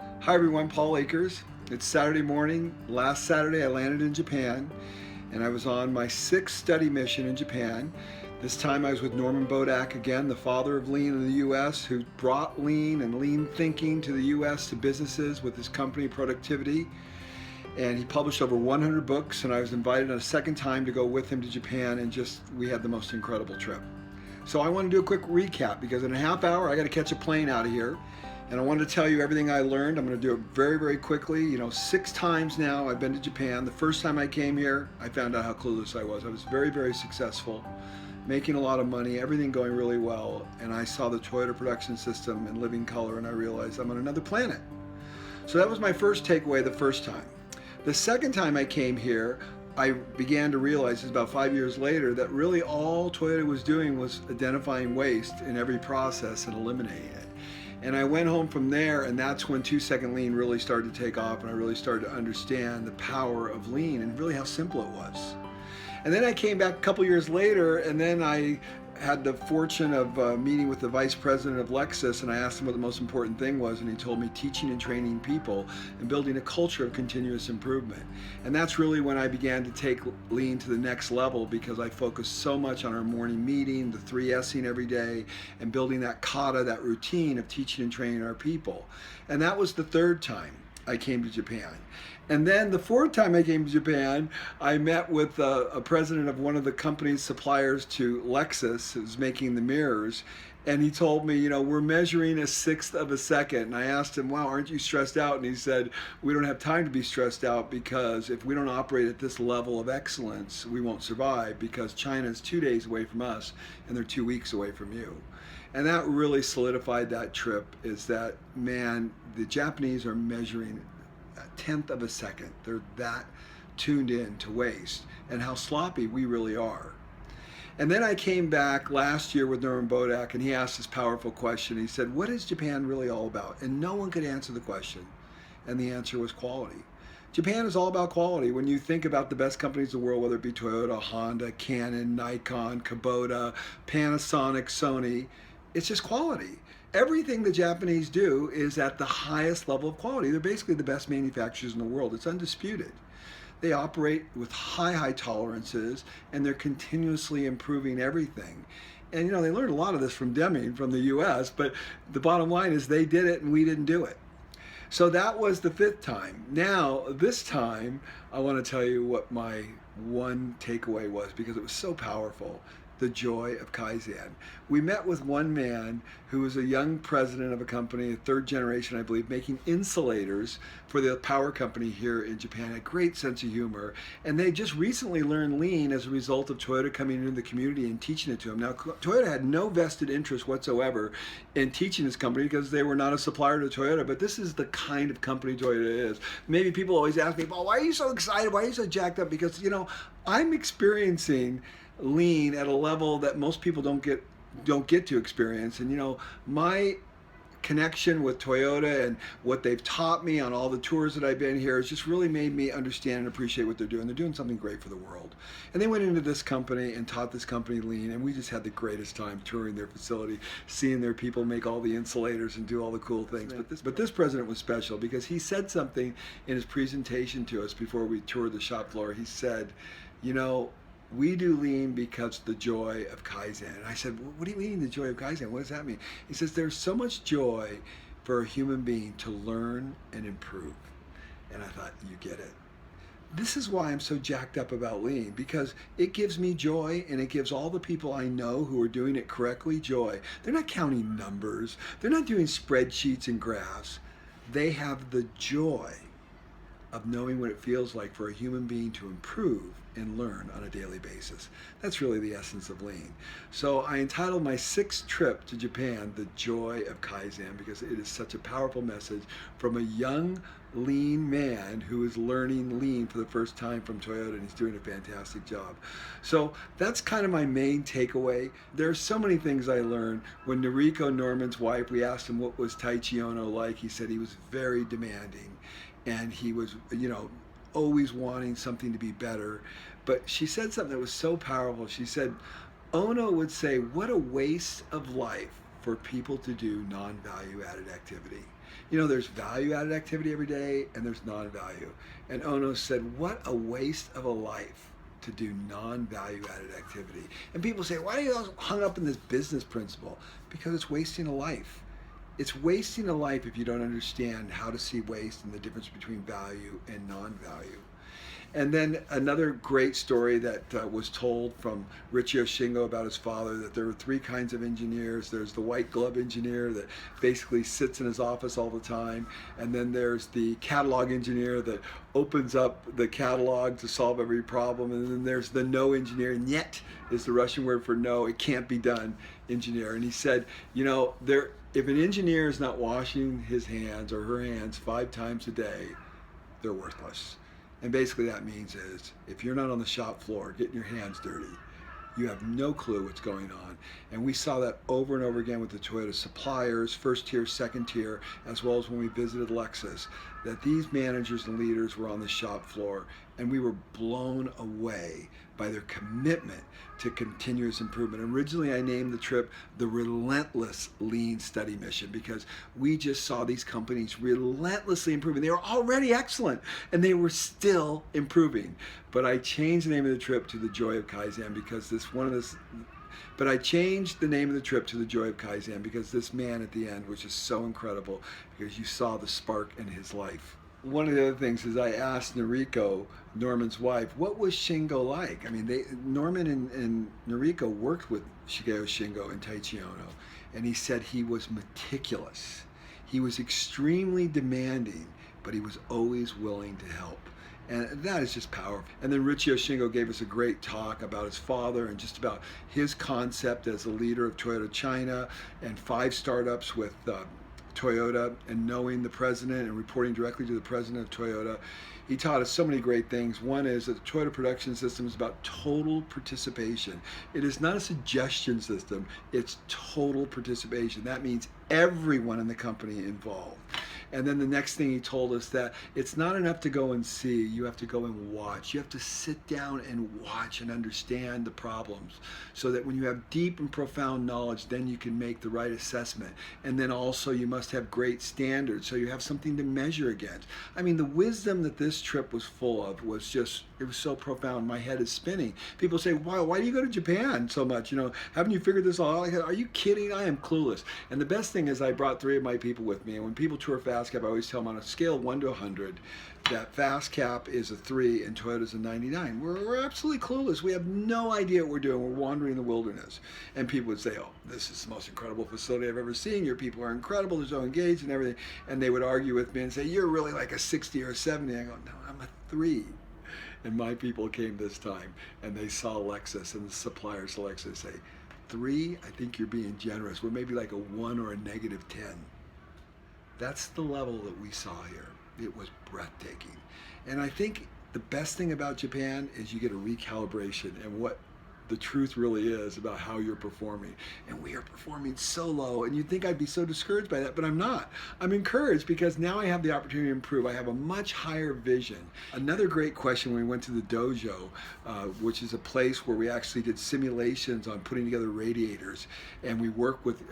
Hi everyone, Paul Akers. It's Saturday morning. Last Saturday I landed in Japan and I was on my sixth study mission in Japan. This time I was with Norman Bodak again, the father of lean in the US, who brought lean and lean thinking to the US to businesses with his company Productivity. And he published over 100 books, and I was invited a second time to go with him to Japan, and we had the most incredible trip. So I want to do a quick recap because in a half hour I got to catch a plane out of here. And I wanted to tell you everything I learned. I'm going to do it very, very quickly. 6 times now I've been to Japan. The first time I came here, I found out how clueless I was. I was very, very successful, making a lot of money, everything going really well. And I saw the Toyota production system in living color, and I realized I'm on another planet. So that was my first takeaway the first time. The second time I came here, I began to realize, about 5 years later, that really all Toyota was doing was identifying waste in every process and eliminating it. And I went home from there, and that's when 2-second lean really started to take off, and I really started to understand the power of lean and really how simple it was. And then I came back a couple years later, and then I had the fortune of meeting with the vice president of Lexus, and I asked him what the most important thing was, and he told me teaching and training people and building a culture of continuous improvement. And that's really when I began to take lean to the next level, because I focused so much on our morning meeting, the 3S'ing every day, and building that kata, that routine of teaching and training our people. And that was the third time I came to Japan. And then the fourth time I came to Japan, I met with a president of one of the company's suppliers to Lexus, who's making the mirrors. And he told me, we're measuring 1/6 of a second. And I asked him, wow, aren't you stressed out? And he said, we don't have time to be stressed out, because if we don't operate at this level of excellence, we won't survive, because China is 2 days away from us and they're 2 weeks away from you. And that really solidified that trip, is that, man, the Japanese are measuring 1/10 of a second. They're that tuned in to waste and how sloppy we really are. And then I came back last year with Norman Bodak, and he asked this powerful question. He said, what is Japan really all about? And no one could answer the question. And the answer was quality. Japan is all about quality. When you think about the best companies in the world, whether it be Toyota, Honda, Canon, Nikon, Kubota, Panasonic, Sony, it's just quality. Everything the Japanese do is at the highest level of quality. They're basically the best manufacturers in the world. It's undisputed. They operate with high tolerances, and they're continuously improving everything. And they learned a lot of this from Deming from the US, but the bottom line is they did it and we didn't do it. So that was the fifth time. Now, this time, I want to tell you what my one takeaway was, because it was so powerful. The Joy of Kaizen. We met with one man who was a young president of a company, a third generation, I believe, making insulators for the power company here in Japan. A great sense of humor. And they just recently learned lean as a result of Toyota coming into the community and teaching it to them. Now, Toyota had no vested interest whatsoever in teaching this company, because they were not a supplier to Toyota, but this is the kind of company Toyota is. Maybe people always ask me, well, why are you so excited? Why are you so jacked up? Because, I'm experiencing lean at a level that most people don't get to experience. And my connection with Toyota and what they've taught me on all the tours that I've been here has just really made me understand and appreciate what they're doing. They're doing something great for the world. And they went into this company and taught this company lean, and we just had the greatest time touring their facility, seeing their people make all the insulators and do all the cool things. But this president was special, because he said something in his presentation to us before we toured the shop floor. He said, we do lean because the joy of Kaizen. And I said, what do you mean the joy of Kaizen? What does that mean? He says, there's so much joy for a human being to learn and improve. And I thought, you get it. This is why I'm so jacked up about lean, because it gives me joy, and it gives all the people I know who are doing it correctly joy. They're not counting numbers. They're not doing spreadsheets and graphs. They have the joy of knowing what it feels like for a human being to improve and learn on a daily basis. That's really the essence of lean. So I entitled my sixth trip to Japan, The Joy of Kaizen, because it is such a powerful message from a young lean man who is learning lean for the first time from Toyota, and he's doing a fantastic job. So that's kind of my main takeaway. There's so many things I learned. When Noriko, Norman's wife, we asked him what was Taichi Ono like, he said he was very demanding, and he was, always wanting something to be better. But she said something that was so powerful. She said, Ono would say, what a waste of life for people to do non-value added activity. You know, there's value-added activity every day, and there's non-value. And Ono said, what a waste of a life to do non-value-added activity. And people say, why are you hung up in this business principle? Because it's wasting a life. It's wasting a life if you don't understand how to see waste and the difference between value and non-value. And then another great story that was told from Richio Shingo about his father, that there were three kinds of engineers. There's the white glove engineer that basically sits in his office all the time. And then there's the catalog engineer that opens up the catalog to solve every problem. And then there's the no engineer, "Niet" is the Russian word for no, it can't be done engineer. And he said, you know, if an engineer is not washing his hands or her hands 5 times a day, they're worthless. And basically that means is, if you're not on the shop floor getting your hands dirty, you have no clue what's going on. And we saw that over and over again with the Toyota suppliers, first tier, second tier, as well as when we visited Lexus, that these managers and leaders were on the shop floor, and we were blown away by their commitment to continuous improvement. Originally, I named the trip the Relentless Lean Study Mission, because we just saw these companies relentlessly improving. They were already excellent, and they were still improving. But I changed the name of the trip to the Joy of Kaizen because this man at the end was just so incredible, because you saw the spark in his life. One of the other things is, I asked Noriko, Norman's wife, what was Shingo like? I mean, Norman and Noriko worked with Shigeo Shingo and Taiichi Ono, and he said he was meticulous. He was extremely demanding, but he was always willing to help. And that is just powerful. And then Richio Shingo gave us a great talk about his father and just about his concept as a leader of Toyota China and 5 startups with Toyota, and knowing the president and reporting directly to the president of Toyota. He taught us so many great things. One is that the Toyota production system is about total participation. It is not a suggestion system, it's total participation. That means everyone in the company involved. And then the next thing he told us, that it's not enough to go and see, you have to go and watch. You have to sit down and watch and understand the problems, so that when you have deep and profound knowledge, then you can make the right assessment. And then also you must have great standards, so you have something to measure against. I mean, the wisdom that this trip was full of was just, it was so profound. My head is spinning. People say, why do you go to Japan so much? You know, haven't you figured this all out? Are you kidding? I am clueless. And the best thing is, I brought 3 of my people with me, and when people tour FastCap, I always tell them on a scale of 1 to 100 that FastCap is a 3 and Toyota's a 99. We're absolutely clueless. We have no idea what we're doing. We're wandering in the wilderness. And people would say, oh, this is the most incredible facility I've ever seen. Your people are incredible. They're so engaged and everything. And they would argue with me and say, you're really like a 60 or a 70. I go, no, I'm a 3. And my people came this time, and they saw Lexus and the suppliers of Lexus say, 3, I think you're being generous. We're maybe like a 1 or a negative 10. That's the level that we saw here. It was breathtaking. And I think the best thing about Japan is you get a recalibration and what the truth really is about how you're performing. And we are performing so low, and you'd think I'd be so discouraged by that, but I'm not. I'm encouraged because now I have the opportunity to improve. I have a much higher vision. Another great question when we went to the dojo, which is a place where we actually did simulations on putting together radiators, and we work with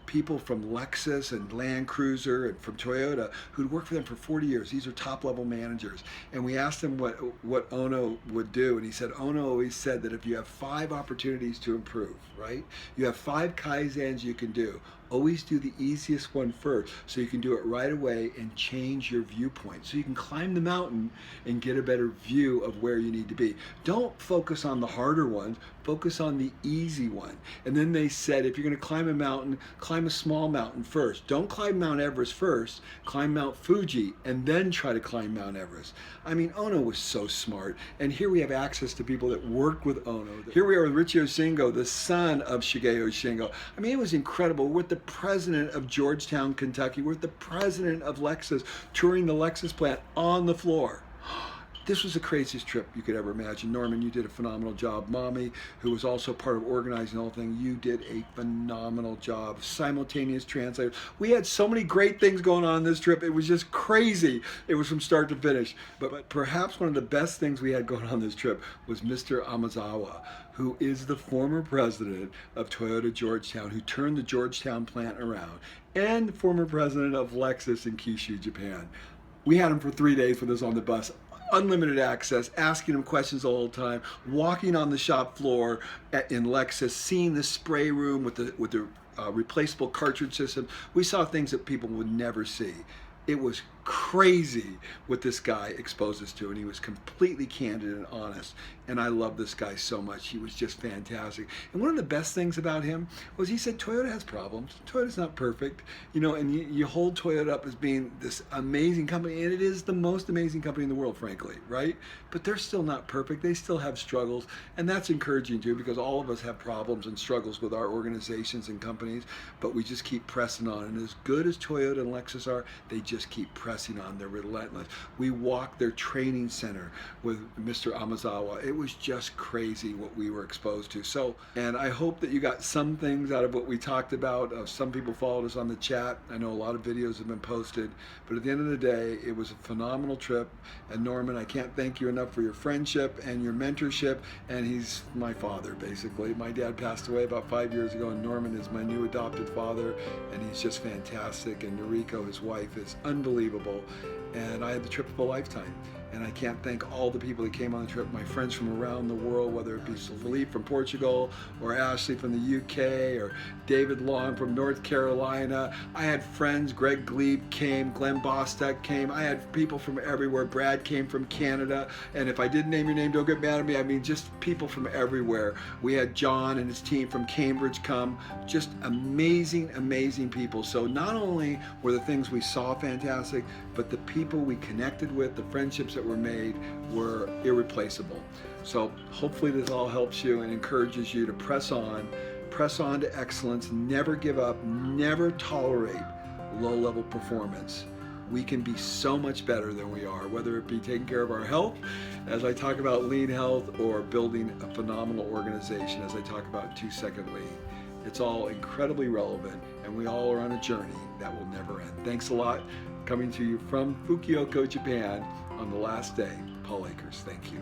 people from Lexus and Land Cruiser and from Toyota who'd worked for them for 40 years. These are top-level managers. And we asked him what Ono would do, and he said Ono always said that if you have 5 opportunities to improve, right? You have 5 Kaizens you can do. Always do the easiest one first, so you can do it right away and change your viewpoint. So you can climb the mountain and get a better view of where you need to be. Don't focus on the harder ones, focus on the easy one. And then they said, if you're gonna climb a mountain, climb a small mountain first. Don't climb Mount Everest first, climb Mount Fuji, and then try to climb Mount Everest. I mean, Ono was so smart. And here we have access to people that worked with Ono. Here we are with Richio Shingo, the son of Shigeo Shingo. I mean, it was incredible. We're with the president of Georgetown, Kentucky. We're with the president of Lexus, touring the Lexus plant on the floor. This was the craziest trip you could ever imagine. Norman, you did a phenomenal job. Mommy, who was also part of organizing the whole thing, you did a phenomenal job. Simultaneous translators. We had so many great things going on this trip. It was just crazy. It was from start to finish. But perhaps one of the best things we had going on this trip was Mr. Amazawa, who is the former president of Toyota Georgetown, who turned the Georgetown plant around, and former president of Lexus in Kyushu, Japan. We had him for 3 days with us on the bus. Unlimited access, asking him questions the whole time, walking on the shop floor in Lexus, seeing the spray room with the replaceable cartridge system. We saw things that people would never see. It was crazy what this guy exposed us to, and he was completely candid and honest, and I love this guy so much. He was just fantastic. And one of the best things about him was he said Toyota has problems. Toyota's not perfect, you know, and you hold Toyota up as being this amazing company, and it is the most amazing company in the world, frankly, right? But they're still not perfect. They still have struggles, and that's encouraging too, because all of us have problems and struggles with our organizations and companies, but we just keep pressing on. And as good as Toyota and Lexus are, they just keep pressing on. They're relentless. We walked their training center with Mr. Amazawa. It was just crazy what we were exposed to. So, and I hope that you got some things out of what we talked about. Some people followed us on the chat. I know a lot of videos have been posted, but at the end of the day, it was a phenomenal trip. And Norman, I can't thank you enough for your friendship and your mentorship. And he's my father, basically. My dad passed away about 5 years ago, and Norman is my new adopted father, and he's just fantastic. And Noriko, his wife, is unbelievable. And I had the trip of a lifetime. And I can't thank all the people that came on the trip, my friends from around the world, whether it be Philippe from Portugal, or Ashley from the UK, or David Long from North Carolina. I had friends, Greg Glebe came, Glenn Bostek came. I had people from everywhere. Brad came from Canada. And if I didn't name your name, don't get mad at me. I mean, just people from everywhere. We had John and his team from Cambridge come. Just amazing, amazing people. So not only were the things we saw fantastic, but the people we connected with, the friendships that were made were irreplaceable. So hopefully this all helps you and encourages you to press on to excellence, never give up, never tolerate low-level performance. We can be so much better than we are, whether it be taking care of our health, as I talk about lean health, or building a phenomenal organization, as I talk about 2-second lean. It's all incredibly relevant, and we all are on a journey that will never end. Thanks a lot. Coming to you from Fukuoka, Japan, on the last day, Paul Akers. Thank you.